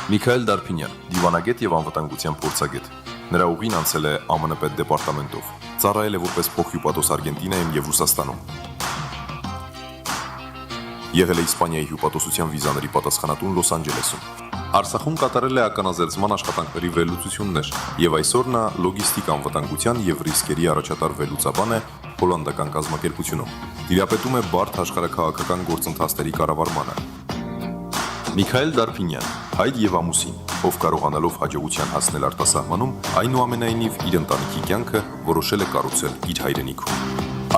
Միքայել Դարփինյան, դիվանագետ եւ անվտանգության փորձագետ։ Նրա ուղին անցել է ԱՄՆ պետդեպարտամենտով։ Ծառայել է որպես փոխհյուպատոս Արգենտինայում եւ Ռուսաստանում։ Եղել է Իսպանիայի հյուպատոսության վիզաների պատասխանատուն Լոս Անջելեսում։ Արցախում կատարել է ականաձերծման աշխատանքների վերլուծություններ եւ այսօր նա լոգիստիկ անվտանգության եւ ռիսկերի առաջատար վերլուծաբան է հոլանդական կազմակերպությունում։ Տիրապետում է բարդ աշխարհաքաղաքական գործընթացների կառավարմանը։ Միքայել Դարփինյան, հայր եւ ամուսին, ով կարողանալով հաջողության հասնել արտասահմանում, այնուամենայնիվ իր ընտանիքի կյանքը որոշել է կառուցել իր հայրենիքում։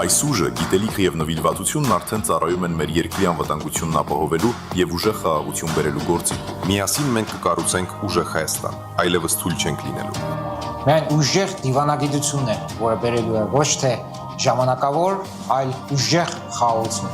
Այս ուժը, գիտելիքը եւ նվիրվածությունն արդեն ծառայում են մեր երկրի անվտանգությունն ապահովելու եւ ուժեղ խաղաղություն բերելու գործին։ Միասին մենք կկառուցենք ուժեղ Հայաստան, այլևս թույլ չենք լինելու։ Միայն ուժեղ դիվանագիտությունն է, որը բերելու է ոչ թե ժամանակավոր, այլ ուժեղ խաղաղություն։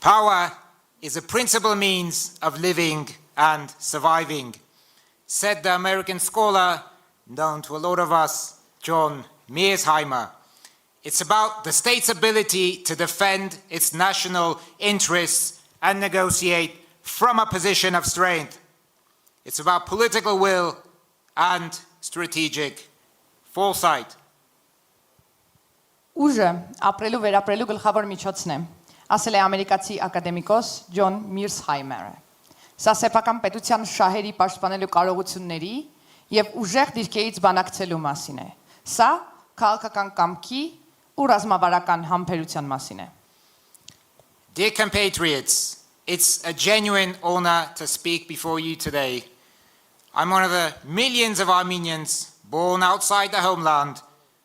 Power is a principal means of living and surviving, said the American scholar, known to a lot of us, John Mearsheimer. It's about the state's ability to defend its national interests and negotiate from a position of strength. It's about political will and strategic foresight. Ուժը ապրելու վերապրելու գլխավոր միջոցն է, ասել է ամերիկացի ակադեմիկոս Ջոն Միրսհայմերը։ Սա սեփական պետության շահերի պաշտպանելու կարողությունների եւ ուժեղ դիրքերից բանակցելու մասին է։ Սա քաղաքական կամքի ու ռազմավարական համբերության մասին է։ Dear compatriots, it's a genuine honor to speak before you today. I'm one of the millions of Armenians born outside the homeland.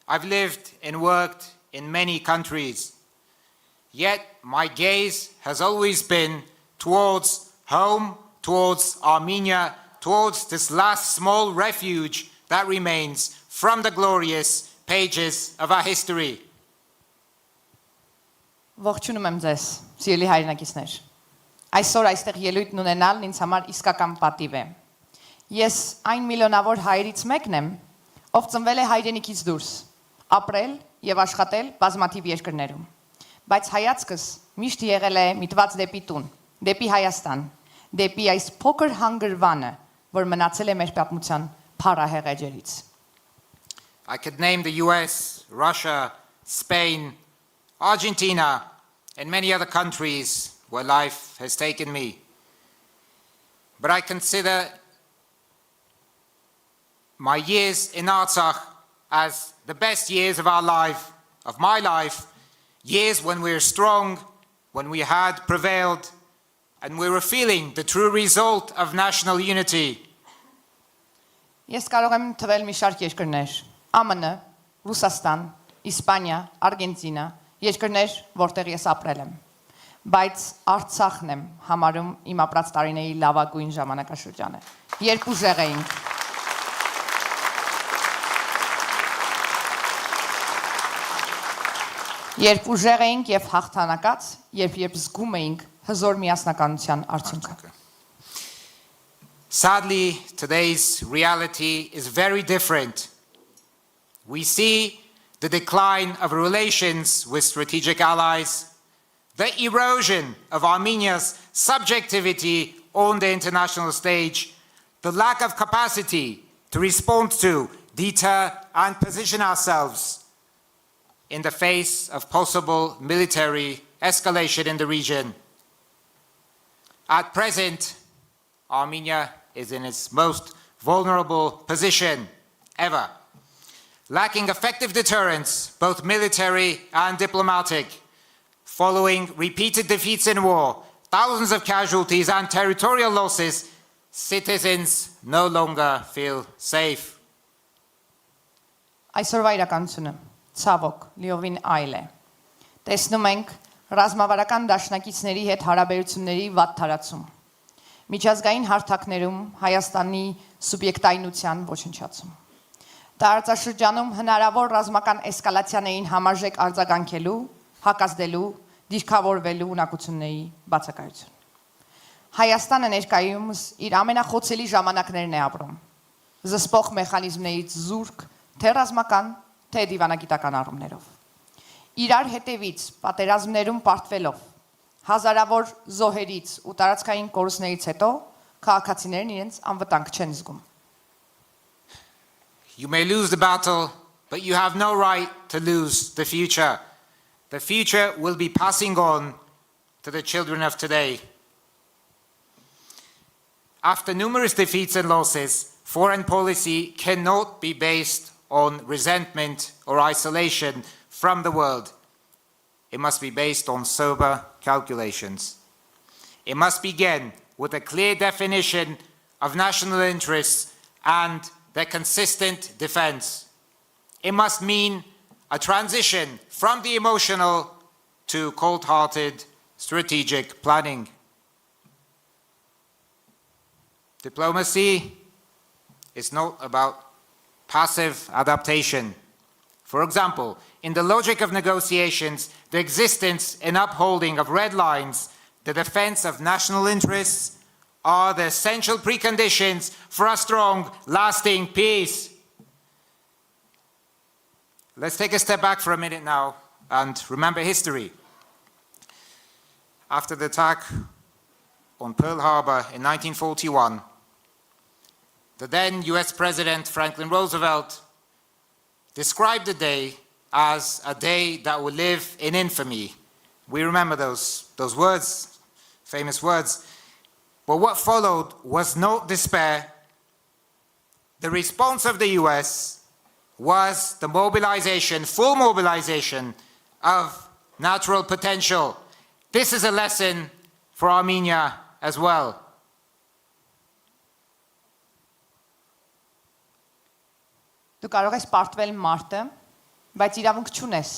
I've lived and worked in many countries. Yet my gaze has always been towards home, towards Armenia, towards this last small refuge that remains from the glorious pages of our history. Ողջունում եմ ձեզ, սիրելի հայրենակիցներ։ Այսօր այստեղ ելույթ ունենալն ինձ համար իսկական պատիվ է։ Ես այն միլիոնավոր հայերից մեկն եմ, ով ծնվել է հայրենիքից դուրս, ապրել եւ աշխատել բազմաթիվ երկրներում։ Բայց հայացքս միշտ եղել է միտված դեպի տուն, դեպի Հայաստան, դեպի այս փոքր հանգրվանը, որ մնացել է մեր պատմության փառահեղ էջերից։ I could name the US, Russia, Spain, Argentina, and many other countries where life has taken me. But I consider my years in Artsakh as the best years of my life, years when we were strong, when we had prevailed, and we were feeling the true result of national unity. Ես կարող եմ թվել մի շարք երկրներ, ԱՄՆ, Ռուսաստան, Իսպանիա, Արգենտինա, երկրներ, որտեղ ես ապրել եմ, բայց Արցախն եմ համարում իմ ապրած տարիների լավագույն ժամանակաշրջանը, երբ ուժեղ էինք։ Երբ ուժեղ էինք եւ հաղթանակած, երբ զգում էինք հզոր միասնականության արդյունքը։ Sadly, today's reality is very different. We see the decline of relations with strategic allies, the erosion of Armenia's subjectivity on the international stage, the lack of capacity to respond to, deter, and position ourselves in the face of possible military escalation in the region. At present, Armenia is in its most vulnerable position ever, lacking effective deterrence, both military and diplomatic. Following repeated defeats in war, thousands of casualties and territorial losses, citizens no longer feel safe. Այսօրվա իրականությունը ցավոք լիովին այլ է։ Տեսնում ենք ռազմավարական դաշնակիցների հետ հարաբերությունների վատ թարացում։ միջազգային հարթակներում Հայաստանի սուբյեկտայնության ոչնչացում։ Տարածաշրջանում հնարավոր ռազմական էսկալացիաներին համարժեք արձագանքելու, հակազդելու, դիրքավորվելու ունակությունների բացակայություն։ Հայաստանը ներկայումս իր ամենախոցելի ժամանակներն է ապրում։ Զսպող մեխանիզմներից զուրկ, թե ռազմական, թե դիվանագիտական առումներով։ Իրար հետևից պատերազմներում պարտվելով, հազարավոր զոհերից ու տարածքային կորուստներից հետո քաղաքացիներն իրենց անվտանգ չեն զգում։ You may lose the battle, but you have no right to lose the future. The future will be passing on to the children of today. After numerous defeats and losses, foreign policy cannot be based on resentment or isolation from the world. It must be based on sober calculations. It must begin with a clear definition of national interests and their consistent defense. It must mean a transition from the emotional to cold-hearted strategic planning. Diplomacy is not about passive adaptation. For example, in the logic of negotiations, the existence and upholding of red lines, the defense of national interests, are the essential preconditions for a strong, lasting peace. Let's take a step back for a minute now and remember history. After the attack on Pearl Harbor in 1941, the then US President Franklin Roosevelt described the day as a day that will live in infamy. We remember those words, famous words. But what followed was no despair. The response of the US was the mobilization, full mobilization of natural potential. This is a lesson for Armenia as well. Դու կարող ես պարտվել մարտը, բայց իրավունք չունես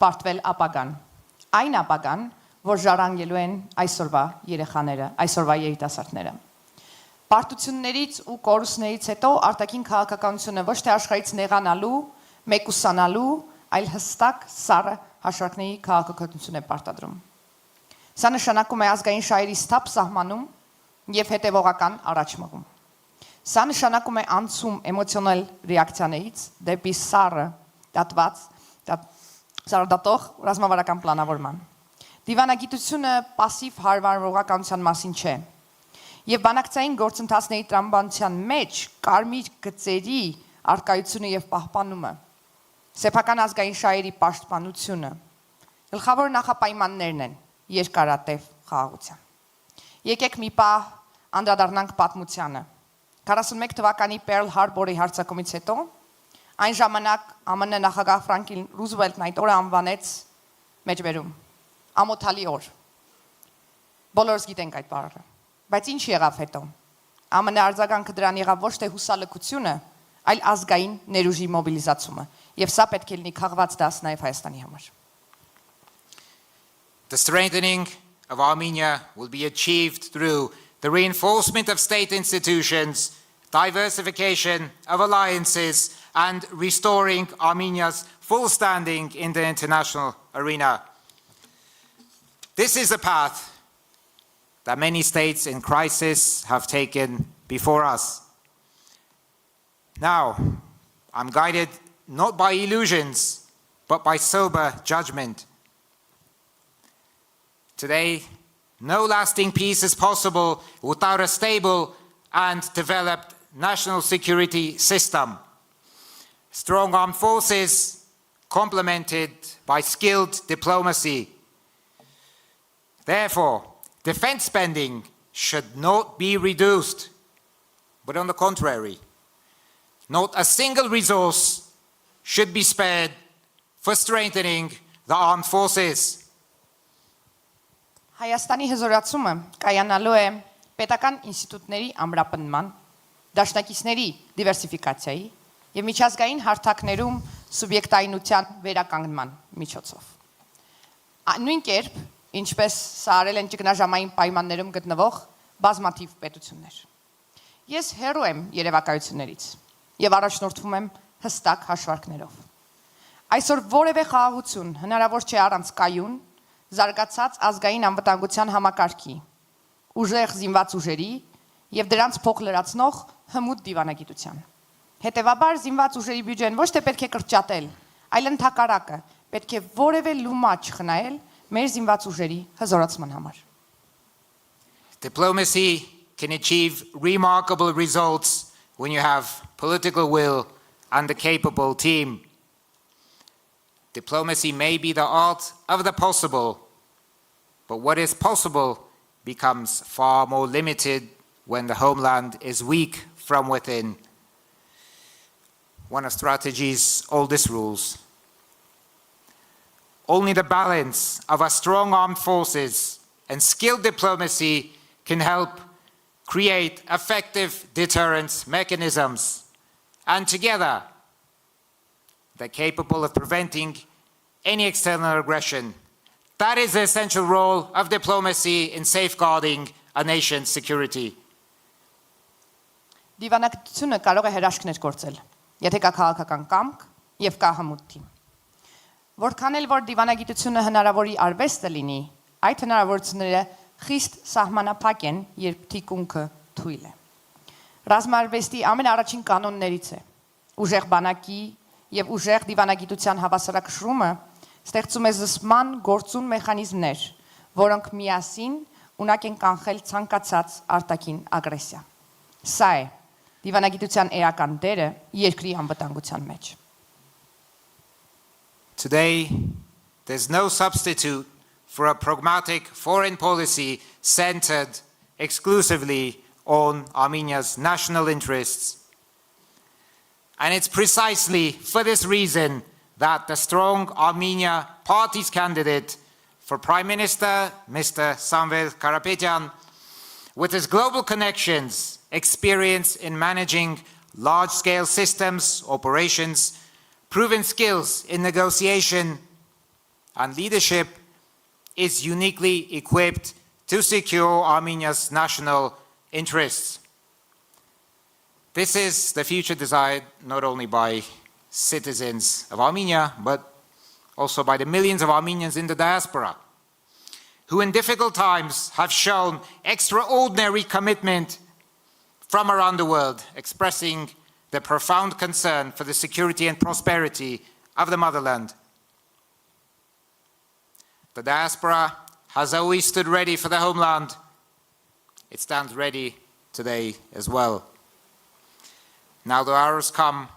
պարտվել ապագան։ Այն ապագան, որ ժառանգելու են այսօրվա երեխաները, այսօրվա երիտասարդները։ Պարտություններից ու կորուստներից հետո արտաքին քաղաքականությունը ոչ թե աշխարհից նեղանալու, մեկուսանալու, այլ հստակ սառը հաշվարկների քաղաքականություն է պարտադրում։ Սա նշանակում է ազգային շահերի սթափ սահմանում եւ հետեւողական առաջմղում։ Սա նշանակում է անցում էմոցիոնալ ռեակցիաներից դեպի սառը դատող ռազմավարական պլանավորման։ Դիվանագիտությունը пассив հարվարողականության մասին չէ։ Եվ բանակցային գործընթացների տրամաբանության մեջ կարմիր գծերի արկայությունը եւ պահպանումը, սեփական ազգային շահերի պաշտպանությունը, գլխավոր նախապայմաններն են երկարատև խաղաղության։ Եկեք մի պահ անդրադառնանք պատմությանը։ 41 թվականի Pearl Harbor-ի հարձակումից հետո այն ժամանակ ԱՄՆ նախագահ Ֆրանկլին Ռուզվելտն այդ օրը անվանեց մեջբերում ամոթալի օր։ Բոլորս գիտենք այդ բառը։ Բայց ինչ եղավ հետո։ ԱՄՆ արձագանքը դրան եղավ ոչ թե հուսալքությունը, այլ ազգային ներուժի մոբիլիզացումը, եւ սա պետք է լինի քաղված դաս նաեւ Հայաստանի համար։ The strengthening of Armenia will be achieved through the reinforcement of state institutions, diversification of alliances, and restoring Armenia's full standing in the international arena. This is a path that many states in crisis have taken before us. Now, I'm guided not by illusions, but by sober judgment. Today, no lasting peace is possible without a stable and developed national security system. Strong armed forces complemented by skilled diplomacy. Therefore, defense spending should not be reduced, but on the contrary, not a single resource should be spared for strengthening the armed forces. Հայաստանի հզորացումը կայանալու է պետական ինստիտուտների ամրապնդման, դաշնակիցների դիվերսիֆիկացիայի եւ միջազգային հարթակներում սուբյեկտայնության վերականգնման միջոցով։ Նույն կերպ, ինչպես սա արել են ճգնաժամային պայմաններում գտնվող բազմաթիվ պետություններ։ Ես հեռու եմ երևակայություններից եւ առաջնորդվում եմ հստակ հաշվարկներով։ Այսօր որևէ խաղաղություն հնարավոր չէ առանց կայուն, զարգացած ազգային անվտանգության համակարգի, ուժեղ զինված ուժերի եւ դրանց փոխ լրացնող հմուտ դիվանագիտության։ Հետևաբար զինված ուժերի բյուջեն ոչ թե պետք է կրճատել, այլ ընդհակառակը պետք է որևէ լումա չխնայել մեր զինված ուժերի հզորացման համար։ Diplomacy can achieve remarkable results when you have political will and a capable team. Diplomacy may be the art of the possible, but what is possible becomes far more limited when the homeland is weak from within. One of strategy's oldest rules. Only the balance of our strong armed forces and skilled diplomacy can help create effective deterrence mechanisms, and together they're capable of preventing any external aggression. That is the essential role of diplomacy in safeguarding a nation's security. Դիվանագիտությունը կարող է հրաշքներ գործել, եթե կա քաղաքական կամք եւ կա հմուտ թիմ։ Որքան էլ որ դիվանագիտությունը հնարավորի արվեստը լինի, այդ հնարավորությունները խիստ սահմանափակ են, երբ թիկունքը թույլ է։ Ռազմարվեստի ամենաառաջին կանոններից է ուժեղ բանակի եւ ուժեղ դիվանագիտության հավասարակշռումը ստեղծում է զսպման գործուն մեխանիզմներ, որոնք միասին ունակ են կանխել ցանկացած արտաքին ագրեսիա։ Սա է դիվանագիտության էական դերը երկրի անվտանգության մեջ։ Today, there's no substitute for a pragmatic foreign policy centered exclusively on Armenia's national interests. And it's precisely for this reason that the Strong Armenia Party's candidate for Prime Minister, Mr. Samvel Karapetyan, with his global connections, experience in managing large-scale systems, operations, proven skills in negotiation and leadership, is uniquely equipped to secure Armenia's national interests. This is the future desired not only by citizens of Armenia, but also by the millions of Armenians in the diaspora, who in difficult times have shown extraordinary commitment from around the world, expressing their profound concern for the security and prosperity of the motherland. The diaspora has always stood ready for the homeland. It stands ready today as well. Now the hours come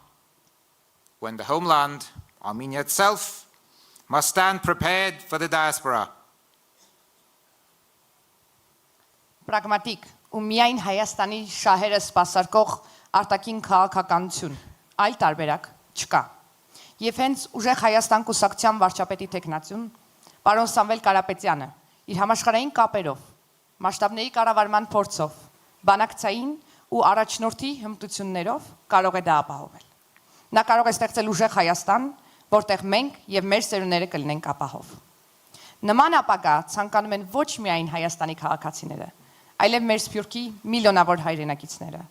when the homeland, Armenia itself, must stand prepared for the diaspora. Պրագմատիկ ու միայն Հայաստանի շահերը սպասարկող արտաքին քաղաքականություն, այլ տարբերակ չկա։ Եվ հենց ուժեղ Հայաստան կուսակցության վարչապետի տեխնացուն, պարոն Սամվել Կարապետյանը, իր համաշխարհային կապերով, մասշտաբների կառավարման փորձով, բանակցային ու առաջնորդի հմտություններով կարող է դա ապահովել։ Նա կարող է ստեղծել ուժեղ Հայաստան, որտեղ մենք եւ մեր սերունդները կլինենք ապահով։ Նման ապագա ցանկանում են ոչ միայն Հայաստանի քաղաքացիները, այլև մեր Սփյուռքի միլիոնավոր հայրենակիցները,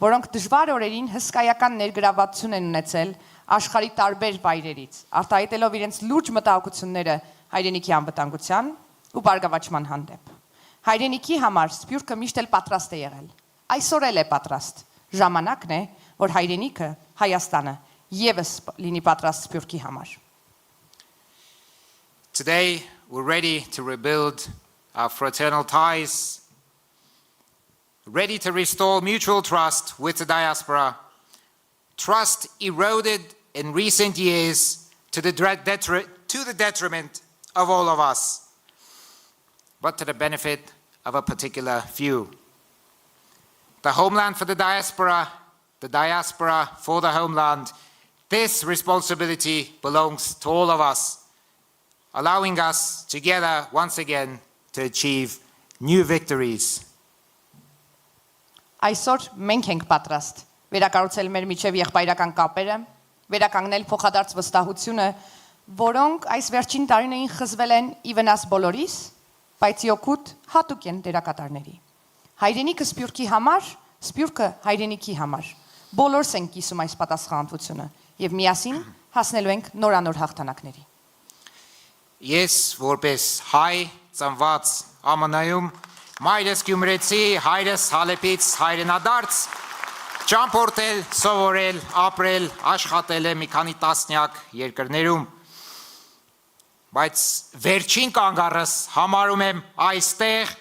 որոնք դժվար օրերին հսկայական ներգրավվածություն են ունեցել աշխարհի տարբեր վայրերից, արտահայտելով իրենց լուրջ մտահոգությունները հայրենիքի անվտանգության ու բարգավաճման հանդեպ։ Հայրենիքի համար Սփյուռքը միշտ էլ պատրաստ է եղել։ Այսօր էլ է պատրաստ։ Ժամանակն է, որ հայրենիքը, Հայաստանը եւս լինի պատրաստ Սփյուռքի համար։ Today, we're ready to rebuild our fraternal ties, ready to restore mutual trust with the diaspora, trust eroded in recent years to the detriment of all of us, but to the benefit of a particular few. The homeland for the diaspora for the homeland. This responsibility belongs to all of us, allowing us together once again to achieve new victories. Այսօր մենք ենք պատրաստ վերակառուցել մեր միջև եղբայրական կապերը, վերականգնել փոխադարձ վստահությունը, որոնք այս վերջին տարիներին խզվել են ի վնաս բոլորիս, բայց օգուտ հատուկ են դերակատարների։ Հայրենիքը սփյուռքի համար, սփյուռքը հայրենիքի համար։ Բոլորս ենք կիսում այս պատասխանատվությունը եւ միասին հասնելու ենք նորանոր հաղթանակների։ Ես որպես հայ ծնված ԱՄՆ-ում, մայրս գյումրեցի, հայրս Հալեբից հայրենադարձ, ճամփորդել, սովորել, ապրել, աշխատել է մի քանի տասնյակ երկրներում, բայց վերջին կանգառս համարում եմ այստեղ,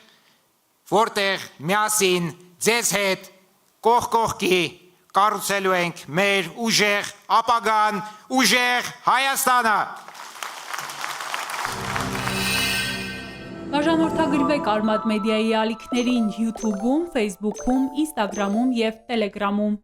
որտեղ միասին ձեզ հետ կողք կողքի կառուցելու ենք մեր ուժեղ ապագան, ուժեղ Հայաստանը։ Բաժանորդագրվեք Արմադ մեդիայի ալիքներին YouTube-ում, Facebook-ում, Instagram-ում և Telegram-ում։